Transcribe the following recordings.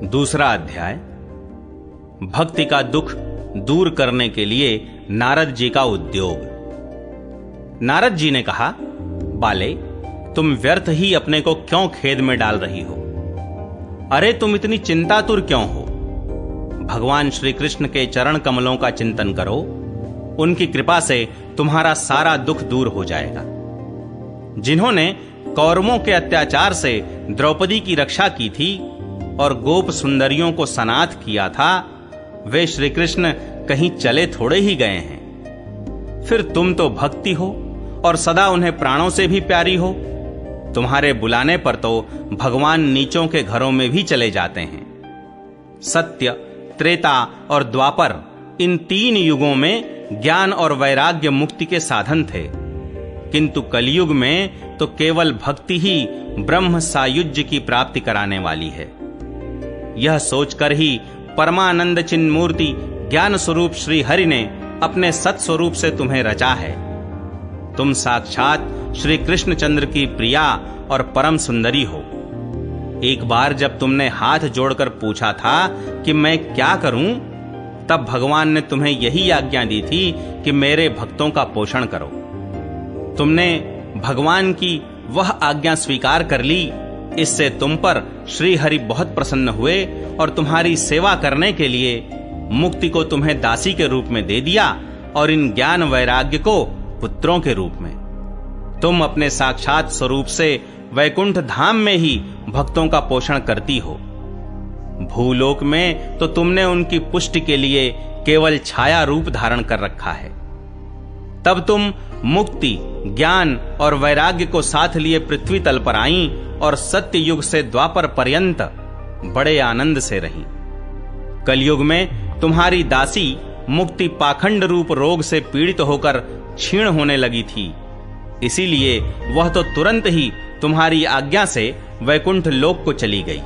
दूसरा अध्याय, भक्ति का दुख दूर करने के लिए नारद जी का उद्योग। नारद जी ने कहा, बाले, तुम व्यर्थ ही अपने को क्यों खेद में डाल रही हो? अरे तुम इतनी चिंतातुर क्यों हो? भगवान श्री कृष्ण के चरण कमलों का चिंतन करो, उनकी कृपा से तुम्हारा सारा दुख दूर हो जाएगा। जिन्होंने कौरवों के अत्याचार से द्रौपदी की रक्षा की थी और गोप सुंदरियों को सनाथ किया था, वे श्री कृष्ण कहीं चले थोड़े ही गए हैं। फिर तुम तो भक्ति हो और सदा उन्हें प्राणों से भी प्यारी हो। तुम्हारे बुलाने पर तो भगवान नीचों के घरों में भी चले जाते हैं। सत्य, त्रेता और द्वापर, इन 3 युगों में ज्ञान और वैराग्य मुक्ति के साधन थे, किंतु कलयुग में तो केवल भक्ति ही ब्रह्म सायुज्य की प्राप्ति कराने वाली है। यह सोचकर ही परमानंद चिन्मूर्ति ज्ञान स्वरूप श्री हरि ने अपने सत्स्वरूप से तुम्हें रचा है। तुम साक्षात श्री कृष्णचंद्र की प्रिया और परम सुंदरी हो। एक बार जब तुमने हाथ जोड़कर पूछा था कि मैं क्या करूं, तब भगवान ने तुम्हें यही आज्ञा दी थी कि मेरे भक्तों का पोषण करो। तुमने भगवान की वह आज्ञा स्वीकार कर ली। इससे तुम पर श्री हरि बहुत प्रसन्न हुए और तुम्हारी सेवा करने के लिए मुक्ति को तुम्हें दासी के रूप में दे दिया और इन ज्ञान वैराग्य को पुत्रों के रूप में। तुम अपने साक्षात स्वरूप से वैकुंठ धाम में ही भक्तों का पोषण करती हो। भूलोक में तो तुमने उनकी पुष्टि के लिए केवल छाया रूप धारण कर रखा है। तब तुम मुक्ति, ज्ञान और वैराग्य को साथ लिए पृथ्वी तल पर आईं और सत्य युग से द्वापर पर्यंत बड़े आनंद से रहीं। कलयुग में तुम्हारी दासी मुक्ति पाखंड रूप रोग से पीड़ित होकर क्षीण होने लगी थी, इसीलिए वह तो तुरंत ही तुम्हारी आज्ञा से वैकुंठ लोक को चली गई।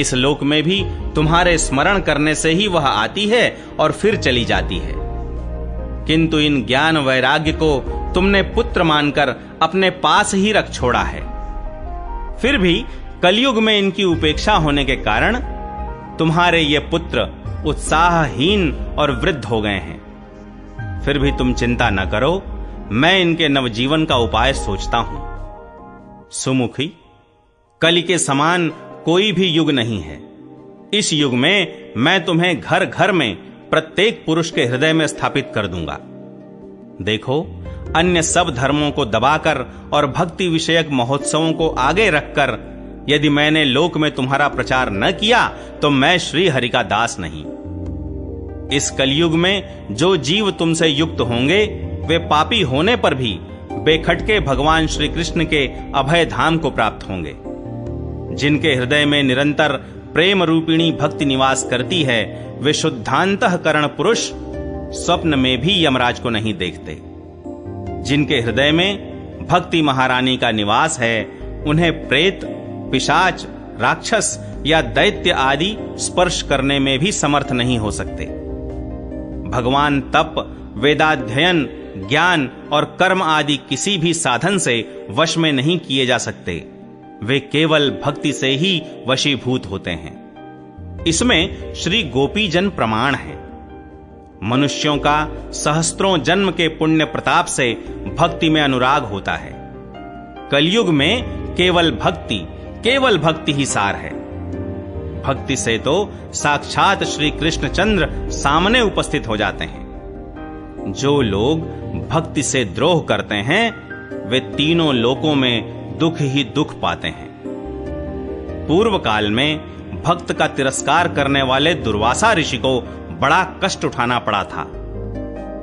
इस लोक में भी तुम्हारे स्मरण करने से ही वह आती है और फिर चली जाती है। किंतु इन ज्ञान वैराग्य को तुमने पुत्र मानकर अपने पास ही रख छोड़ा है। फिर भी कलयुग में इनकी उपेक्षा होने के कारण तुम्हारे ये पुत्र उत्साहहीन और वृद्ध हो गए हैं। फिर भी तुम चिंता न करो, मैं इनके नवजीवन का उपाय सोचता हूं। सुमुखी, कलि के समान कोई भी युग नहीं है। इस युग में मैं तुम्हें घर घर में प्रत्येक पुरुष के हृदय में स्थापित कर दूंगा। देखो, अन्य सब धर्मों को दबाकर और भक्ति विषयक महोत्सवों को आगे रखकर यदि मैंने लोक में तुम्हारा प्रचार न किया तो मैं श्री हरि का दास नहीं। इस कलयुग में जो जीव तुमसे युक्त होंगे, वे पापी होने पर भी बेखटके भगवान श्री कृष्ण के अभय धाम को प्राप्त होंगे। जिनके हृदय में निरंतर प्रेम रूपिणी भक्ति निवास करती है, वे शुद्धांतःकरण पुरुष स्वप्न में भी यमराज को नहीं देखते। जिनके हृदय में भक्ति महारानी का निवास है, उन्हें प्रेत, पिशाच, राक्षस या दैत्य आदि स्पर्श करने में भी समर्थ नहीं हो सकते। भगवान तप, वेदाध्ययन, ज्ञान और कर्म आदि किसी भी साधन से वश में नहीं किए जा सकते। वे केवल भक्ति से ही वशीभूत होते हैं। इसमें श्री गोपीजन प्रमाण है। मनुष्यों का सहस्त्रों जन्म के पुण्य प्रताप से भक्ति में अनुराग होता है। कलयुग में केवल भक्ति ही सार है। भक्ति से तो साक्षात श्री कृष्णचंद्र सामने उपस्थित हो जाते हैं। जो लोग भक्ति से द्रोह करते हैं, वे तीनों लोकों में दुख ही दुख पाते हैं। पूर्व काल में भक्त का तिरस्कार करने वाले दुर्वासा ऋषि को बड़ा कष्ट उठाना पड़ा था।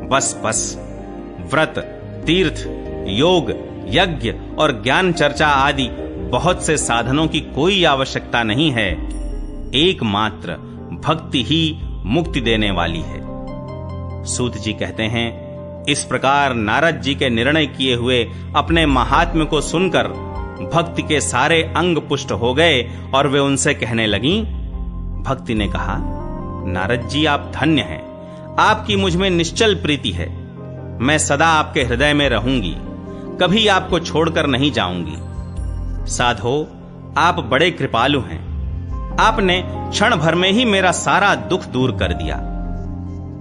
बस व्रत, तीर्थ, योग, यज्ञ और ज्ञान चर्चा आदि बहुत से साधनों की कोई आवश्यकता नहीं है। एकमात्र भक्ति ही मुक्ति देने वाली है। सूत जी कहते हैं, इस प्रकार नारद जी के निर्णय किए हुए अपने महात्म्य को सुनकर भक्ति के सारे अंग पुष्ट हो गए और वे उनसे कहने लगीं। भक्ति ने कहा, नारद जी आप धन्य हैं, आपकी मुझ में निश्चल प्रीति है। मैं सदा आपके हृदय में रहूंगी, कभी आपको छोड़कर नहीं जाऊंगी। साधो, आप बड़े कृपालु हैं। आपने क्षण भर में ही मेरा सारा दुख दूर कर दिया,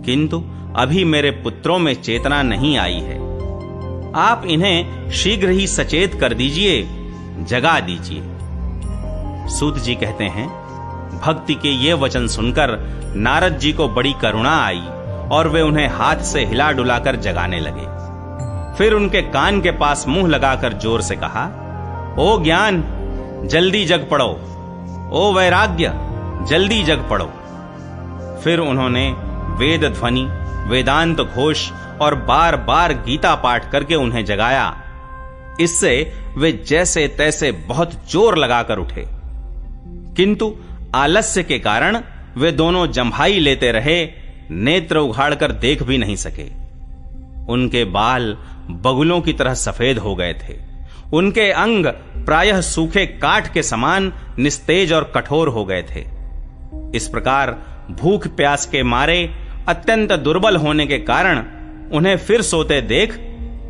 किंतु अभी मेरे पुत्रों में चेतना नहीं आई है। आप इन्हें शीघ्र ही सचेत कर दीजिए, जगा दीजिए। सूत जी कहते हैं, भक्ति के ये वचन सुनकर नारद जी को बड़ी करुणा आई और वे उन्हें हाथ से हिला डुलाकर जगाने लगे। फिर उनके कान के पास मुंह लगाकर जोर से कहा, ओ ज्ञान, जल्दी जग पड़ो। ओ वैराग्य, जल्दी जग पड़ो। फिर उन्होंने वेद ध्वनि, वेदांत घोष और बार बार गीता पाठ करके उन्हें जगाया। इससे वे जैसे तैसे बहुत जोर लगाकर उठे, किंतु आलस्य के कारण वे दोनों जम्भाई लेते रहे, नेत्र उघाड़कर देख भी नहीं सके। उनके बाल बगुलों की तरह सफेद हो गए थे। उनके अंग प्रायः सूखे काठ के समान निस्तेज और कठोर हो गए थे। इस प्रकार भूख प्यास के मारे अत्यंत दुर्बल होने के कारण उन्हें फिर सोते देख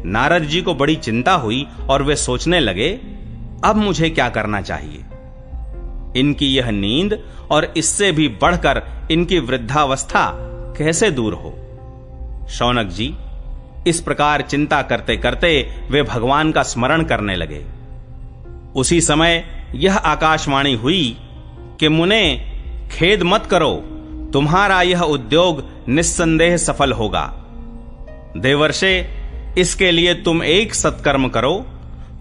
नारद जी को बड़ी चिंता हुई और वे सोचने लगे, अब मुझे क्या करना चाहिए। इनकी यह नींद और इससे भी बढ़कर इनकी वृद्धावस्था कैसे दूर हो। शौनक जी इस प्रकार चिंता करते करते वे भगवान का स्मरण करने लगे। उसी समय यह आकाशवाणी हुई कि मुने, खेद मत करो, तुम्हारा यह उद्योग निस्संदेह सफल होगा। देवर्षे, इसके लिए तुम एक सत्कर्म करो,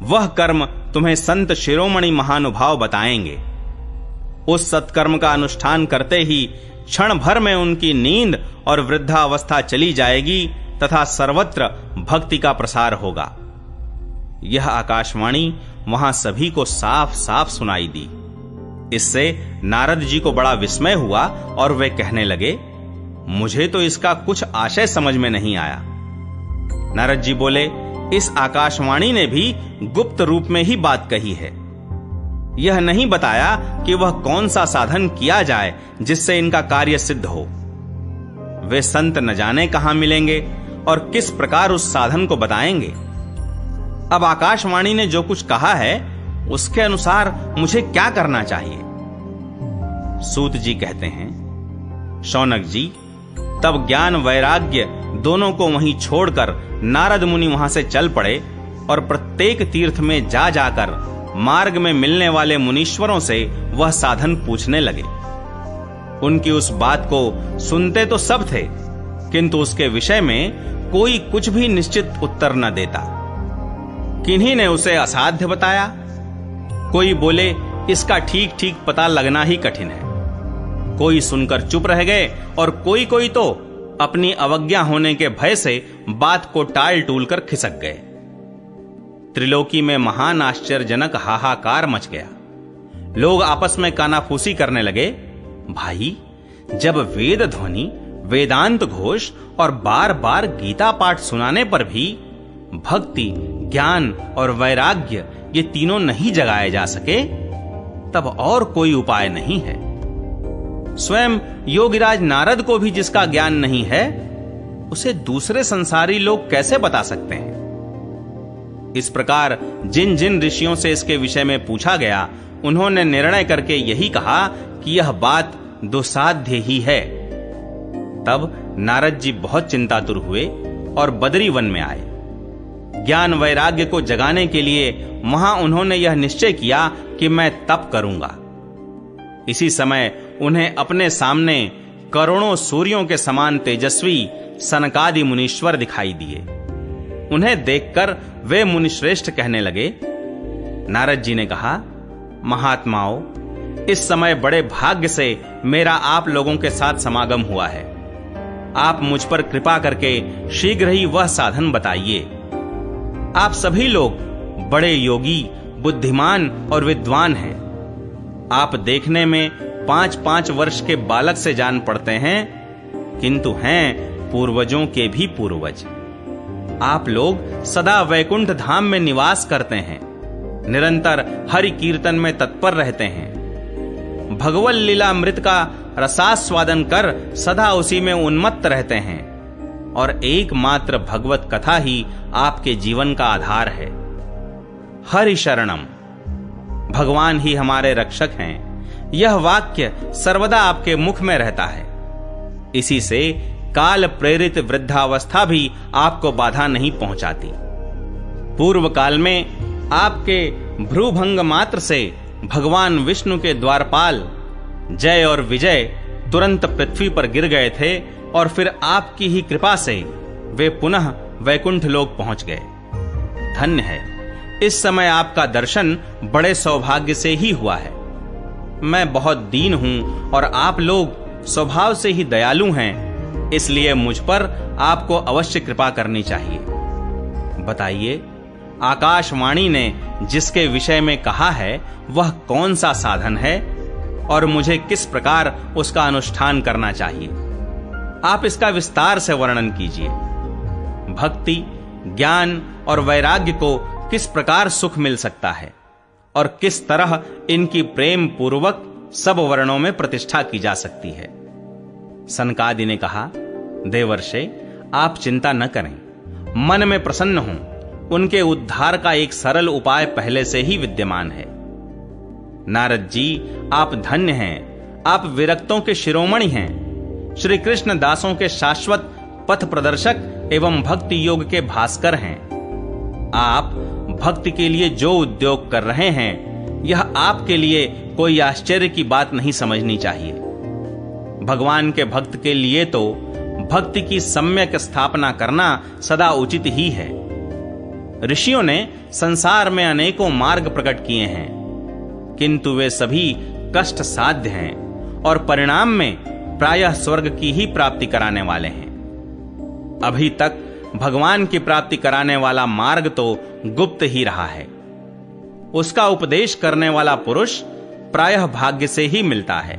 वह कर्म तुम्हें संत शिरोमणि महानुभाव बताएंगे। उस सत्कर्म का अनुष्ठान करते ही क्षण भर में उनकी नींद और वृद्धावस्था चली जाएगी तथा सर्वत्र भक्ति का प्रसार होगा। यह आकाशवाणी वहां सभी को साफ साफ सुनाई दी। इससे नारद जी को बड़ा विस्मय हुआ और वे कहने लगे, मुझे तो इसका कुछ आशय समझ में नहीं आया। नारद जी बोले, इस आकाशवाणी ने भी गुप्त रूप में ही बात कही है। यह नहीं बताया कि वह कौन सा साधन किया जाए जिससे इनका कार्य सिद्ध हो। वे संत न जाने कहां मिलेंगे और किस प्रकार उस साधन को बताएंगे। अब आकाशवाणी ने जो कुछ कहा है उसके अनुसार मुझे क्या करना चाहिए। सूत जी कहते हैं, शौनक जी तब ज्ञान वैराग्य दोनों को वहीं छोड़कर नारद मुनि वहां से चल पड़े और प्रत्येक तीर्थ में जा जाकर मार्ग में मिलने वाले मुनीश्वरों से वह साधन पूछने लगे। उनकी उस बात को सुनते तो सब थे, किंतु उसके विषय में कोई कुछ भी निश्चित उत्तर न देता। किन्हीं ने उसे असाध्य बताया, कोई बोले इसका ठीक ठीक पता लगना ही कठिन है। कोई सुनकर चुप रह गए और कोई कोई तो अपनी अवज्ञा होने के भय से बात को टाल टूल कर खिसक गए। त्रिलोकी में महान आश्चर्यजनक हाहाकार मच गया। लोग आपस में कानाफूसी करने लगे, भाई जब वेद ध्वनि, वेदांत घोष और बार बार गीता पाठ सुनाने पर भी भक्ति, ज्ञान और वैराग्य ये तीनों नहीं जगाए जा सके, तब और कोई उपाय नहीं है। स्वयं योगीराज नारद को भी जिसका ज्ञान नहीं है, उसे दूसरे संसारी लोग कैसे बता सकते हैं। इस प्रकार जिन जिन ऋषियों से इसके विषय में पूछा गया, उन्होंने निर्णय करके यही कहा कि यह बात दुस्साध्य ही है। तब नारद जी बहुत चिंतातुर हुए और बदरी वन में आए। ज्ञान वैराग्य को जगाने के लिए वहां उन्होंने यह निश्चय किया कि मैं तप करूंगा। इसी समय उन्हें अपने सामने करोड़ों सूर्यों के समान तेजस्वी सनकादि मुनीश्वर दिखाई दिए। उन्हें देखकर वे मुनिश्रेष्ठ कहने लगे। नारद जी ने कहा, महात्माओं, इस समय बड़े भाग्य से मेरा आप लोगों के साथ समागम हुआ है। आप मुझ पर कृपा करके शीघ्र ही वह साधन बताइए। आप सभी लोग बड़े योगी, बुद्धिमान और विद्वान हैं। आप देखने में 5-5 वर्ष के बालक से जान पड़ते हैं, किंतु हैं पूर्वजों के भी पूर्वज। आप लोग सदा वैकुंठ धाम में निवास करते हैं, निरंतर हरि कीर्तन में तत्पर रहते हैं, भगवत लीला अमृत का रसास्वादन कर सदा उसी में उन्मत्त रहते हैं, और एकमात्र भगवत कथा ही आपके जीवन का आधार है। हरि शरणम, भगवान ही हमारे रक्षक हैं, यह वाक्य सर्वदा आपके मुख में रहता है। इसी से काल प्रेरित वृद्धावस्था भी आपको बाधा नहीं पहुंचाती। पूर्व काल में आपके भ्रूभंग मात्र से भगवान विष्णु के द्वारपाल जय और विजय तुरंत पृथ्वी पर गिर गए थे और फिर आपकी ही कृपा से वे पुनः वैकुंठ लोक पहुंच गए। धन्य है, इस समय आपका दर्शन बड़े सौभाग्य से ही हुआ है। मैं बहुत दीन हूं और आप लोग स्वभाव से ही दयालु हैं, इसलिए मुझ पर आपको अवश्य कृपा करनी चाहिए। बताइए, आकाशवाणी ने जिसके विषय में कहा है वह कौन सा साधन है और मुझे किस प्रकार उसका अनुष्ठान करना चाहिए? आप इसका विस्तार से वर्णन कीजिए। भक्ति, ज्ञान और वैराग्य को किस प्रकार सुख मिल सकता है और किस तरह इनकी प्रेम पूर्वक सब वर्णों में प्रतिष्ठा की जा सकती है? सनकादि ने कहा, देवर्षे, आप चिंता न करें, मन में प्रसन्न हों। उनके उद्धार का एक सरल उपाय पहले से ही विद्यमान है। नारद जी, आप धन्य हैं, आप विरक्तों के शिरोमणि हैं, श्री कृष्ण दासों के शाश्वत पथ प्रदर्शक एवं भक्ति योग के भास्कर हैं। आप भक्ति के लिए जो उद्योग कर रहे हैं, यह आपके लिए कोई आश्चर्य की बात नहीं समझनी चाहिए। भगवान के भक्त के लिए तो भक्ति की सम्यक स्थापना करना सदा उचित ही है। ऋषियों ने संसार में अनेकों मार्ग प्रकट किए हैं, किंतु वे सभी कष्ट साध्य हैं और परिणाम में प्रायः स्वर्ग की ही प्राप्ति कराने वाले हैं। अभी तक भगवान की प्राप्ति कराने वाला मार्ग तो गुप्त ही रहा है। उसका उपदेश करने वाला पुरुष प्रायः भाग्य से ही मिलता है।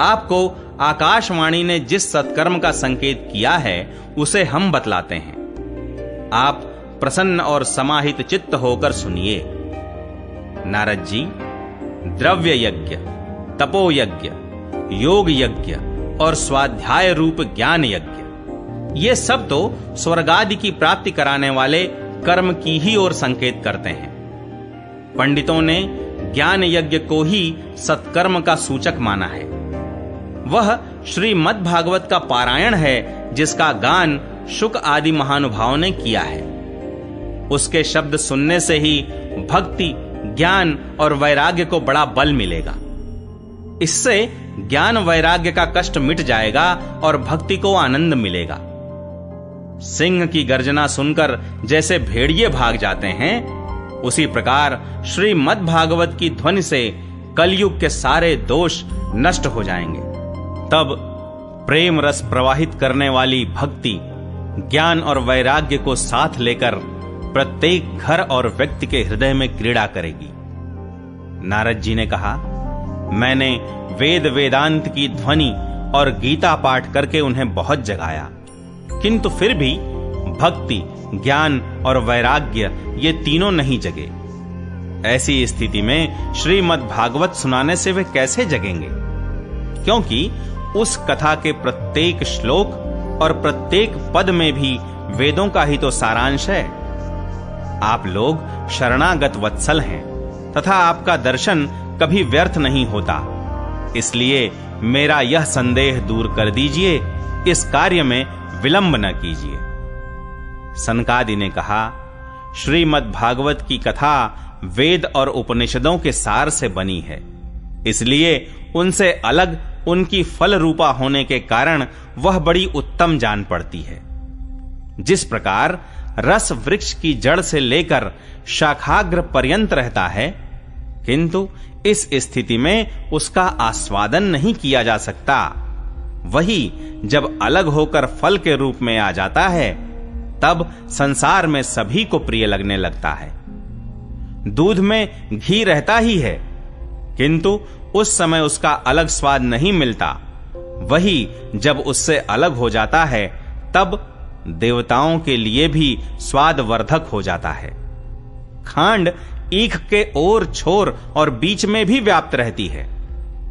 आपको आकाशवाणी ने जिस सत्कर्म का संकेत किया है उसे हम बतलाते हैं। आप प्रसन्न और समाहित चित्त होकर सुनिए। नारद जी, द्रव्य यज्ञ, तपो यज्ञ, योग यज्ञ और स्वाध्याय रूप ज्ञान यज्ञ, ये सब तो स्वर्गादि की प्राप्ति कराने वाले कर्म की ही ओर संकेत करते हैं। पंडितों ने ज्ञान यज्ञ को ही सत्कर्म का सूचक माना है। वह श्रीमद् भागवत का पारायण है, जिसका गान शुक आदि महानुभावों ने किया है। उसके शब्द सुनने से ही भक्ति, ज्ञान और वैराग्य को बड़ा बल मिलेगा। इससे ज्ञान वैराग्य का कष्ट मिट जाएगा और भक्ति को आनंद मिलेगा। सिंह की गर्जना सुनकर जैसे भेड़िए भाग जाते हैं, उसी प्रकार श्रीमद् भागवत की ध्वनि से कलयुग के सारे दोष नष्ट हो जाएंगे। तब प्रेम रस प्रवाहित करने वाली भक्ति, ज्ञान और वैराग्य को साथ लेकर प्रत्येक घर और व्यक्ति के हृदय में क्रीड़ा करेगी। नारद जी ने कहा, मैंने वेद वेदांत की ध्वनि और गीता पाठ करके उन्हें बहुत जगाया, किंतु फिर भी भक्ति, ज्ञान और वैराग्य ये तीनों नहीं जगे। ऐसी स्थिति में श्रीमद् भागवत सुनाने से वे कैसे जगेंगे? क्योंकि उस कथा के प्रत्येक श्लोक और प्रत्येक पद में भी वेदों का ही तो सारांश है। आप लोग शरणागत वत्सल हैं तथा आपका दर्शन कभी व्यर्थ नहीं होता, इसलिए मेरा यह संदेह दूर कर दीजिए, इस कार्य में विलंब न कीजिए। सनकादि ने कहा, श्रीमद् भागवत की कथा वेद और उपनिषदों के सार से बनी है, इसलिए उनसे अलग उनकी फल रूपा होने के कारण वह बड़ी उत्तम जान पड़ती है। जिस प्रकार रस वृक्ष की जड़ से लेकर शाखाग्र पर्यंत रहता है, किंतु इस स्थिति में उसका आस्वादन नहीं किया जा सकता, वही जब अलग होकर फल के रूप में आ जाता है, तब संसार में सभी को प्रिय लगने लगता है। दूध में घी रहता ही है, किंतु उस समय उसका अलग स्वाद नहीं मिलता, वही जब उससे अलग हो जाता है, तब देवताओं के लिए भी स्वादवर्धक हो जाता है। खांड ईख के ओर छोर और बीच में भी व्याप्त रहती है,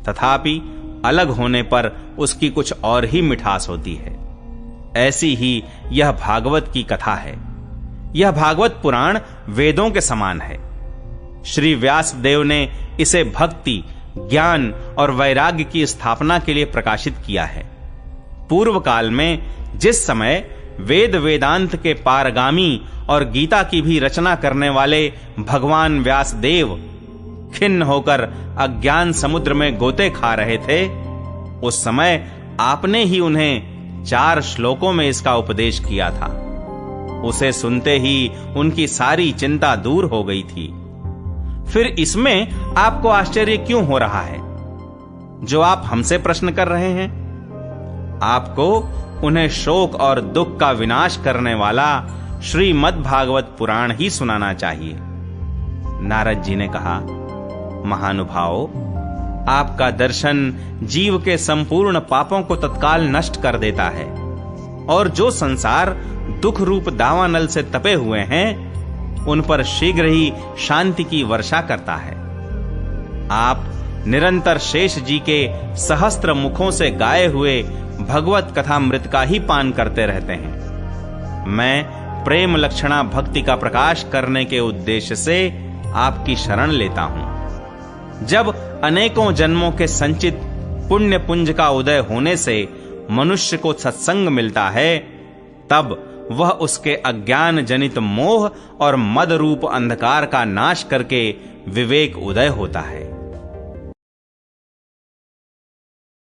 तथापि अलग होने पर उसकी कुछ और ही मिठास होती है। ऐसी ही यह भागवत की कथा है। यह भागवत पुराण वेदों के समान है। श्री व्यास देव ने इसे भक्ति, ज्ञान और वैराग्य की स्थापना के लिए प्रकाशित किया है। पूर्व काल में जिस समय वेद वेदांत के पारगामी और गीता की भी रचना करने वाले भगवान व्यासदेव खिन्न होकर अज्ञान समुद्र में गोते खा रहे थे, उस समय आपने ही उन्हें 4 श्लोकों में इसका उपदेश किया था। उसे सुनते ही उनकी सारी चिंता दूर हो गई थी। फिर इसमें आपको आश्चर्य क्यों हो रहा है जो आप हमसे प्रश्न कर रहे हैं? आपको उन्हें शोक और दुख का विनाश करने वाला श्रीमद् भागवत पुराण ही सुनाना चाहिए। नारद जी ने कहा, महानुभाव, आपका दर्शन जीव के संपूर्ण पापों को तत्काल नष्ट कर देता है और जो संसार दुख रूप दावानल से तपे हुए हैं उन पर शीघ्र ही शांति की वर्षा करता है। आप निरंतर शेष जी के सहस्त्र मुखों से गाए हुए भगवत कथामृत का ही पान करते रहते हैं। मैं प्रेम लक्षणा भक्ति का प्रकाश करने के उद्देश्य से आपकी शरण लेता हूं। जब अनेकों जन्मों के संचित पुण्य पुंज का उदय होने से मनुष्य को सत्संग मिलता है, तब वह उसके अज्ञान जनित मोह और मद रूप अंधकार का नाश करके विवेक उदय होता है।